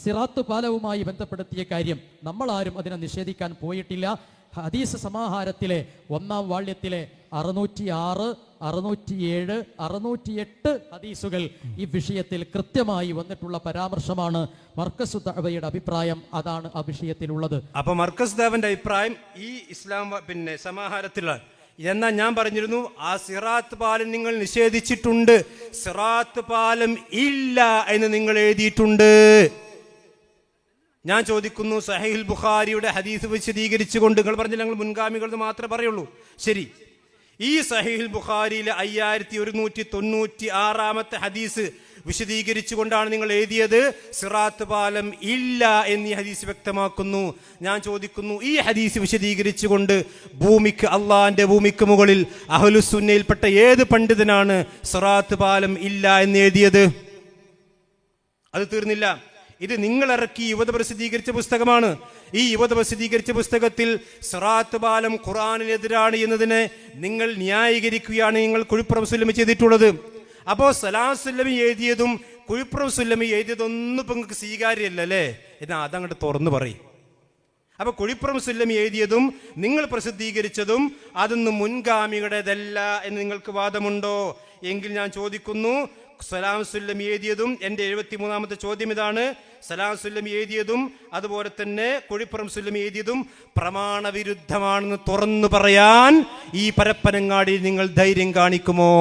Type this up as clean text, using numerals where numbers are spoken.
സിറാത്ത് പാലവുമായി ബന്ധപ്പെടുത്തിയ കാര്യം നമ്മളാരും അതിനെ നിഷേധിക്കാൻ പോയിട്ടില്ല. ഹദീസ് സമാഹാരത്തിലെ 1-ാം വാള്യത്തിലെ 606, 607, 608 ഹദീസുകൾ ഈ വിഷയത്തിൽ കൃത്യമായി വന്നിട്ടുള്ള പരാമർശമാണ്. മർക്കസു ദഅവയുടെ അഭിപ്രായം അതാണ് ആ വിഷയത്തിലുള്ളത്. അപ്പൊ മർക്കസ് ദഅവന്റെ അഭിപ്രായം ഈ ഇസ്ലാം സമാഹാരത്തിലാണ്. എന്നാൽ ഞാൻ പറഞ്ഞിരുന്നു, ആ സിറാത്ത് പാലം നിങ്ങൾ നിഷേധിച്ചിട്ടുണ്ട്, സിറാത്ത് പാലം ഇല്ല എന്ന് നിങ്ങൾ എഴുതിയിട്ടുണ്ട്. ഞാൻ ചോദിക്കുന്നു, സഹീഹുൽ ബുഖാരിയുടെ ഹദീസ് വിശദീകരിച്ചുകൊണ്ട് നിങ്ങൾ പറഞ്ഞില്ല ഞങ്ങൾ മുൻഗാമികൾ മാത്രമേ പറയുള്ളൂ. ശരി, ഈ സഹീഹുൽ ബുഖാരിയിലെ 5196 ഹദീസ് വിശദീകരിച്ചുകൊണ്ടാണ് നിങ്ങൾ എഴുതിയത് സിറാത്ത് പാലം ഇല്ല എന്നീ ഹദീസ് വ്യക്തമാക്കുന്നു. ഞാൻ ചോദിക്കുന്നു, ഈ ഹദീസ് വിശദീകരിച്ചുകൊണ്ട് അള്ളാന്റെ ഭൂമിക്ക് മുകളിൽ അഹ്ലുസുന്നയിൽപ്പെട്ട ഏത് പണ്ഡിതനാണ് സിറാത്ത് പാലം ഇല്ല എന്ന് എഴുതിയത്? അത് തീർന്നില്ല. ഇത് നിങ്ങൾ ഇറക്കി യുവത പ്രസിദ്ധീകരിച്ച പുസ്തകമാണ്. ഈ യുവത പ്രസിദ്ധീകരിച്ച പുസ്തകത്തിൽ സിറാത്ത് പാലം ഖുർആനിനെതിരാണ് എന്നതിനെ നിങ്ങൾ ന്യായീകരിക്കുകയാണ് നിങ്ങൾ കുഴിപ്പുറം സുല്ലമി ചെയ്തിട്ടുള്ളത്. അപ്പോൾ സലാസുല്ലമി എഴുതിയതും കുഴിപ്പുറം സുല്ലമി എഴുതിയതൊന്നും ഇപ്പം നിങ്ങൾക്ക് സ്വീകാര്യമല്ല അല്ലേ? എന്നാൽ അതങ്ങോട്ട് തുറന്നു പറയും. അപ്പൊ കുഴിപ്പുറം സുല്ലമി എഴുതിയതും നിങ്ങൾ പ്രസിദ്ധീകരിച്ചതും അതൊന്നും മുൻഗാമികളുടേതല്ല എന്ന് നിങ്ങൾക്ക് വാദമുണ്ടോ? എങ്കിൽ ഞാൻ ചോദിക്കുന്നു, സലാം സുല്ലമി എഴുതിയതും എൻ്റെ 73ാമത്തെ ചോദ്യം ഇതാണ്, സലാം സുല്ലമി എഴുതിയതും അതുപോലെ തന്നെ കുഴിപ്പുറം സുല്ലമി എഴുതിയതും പ്രമാണവിരുദ്ധമാണെന്ന് തുറന്നു പറയാൻ ഈ പരപ്പനങ്ങാടിയിൽ നിങ്ങൾ ധൈര്യം കാണിക്കുമോ?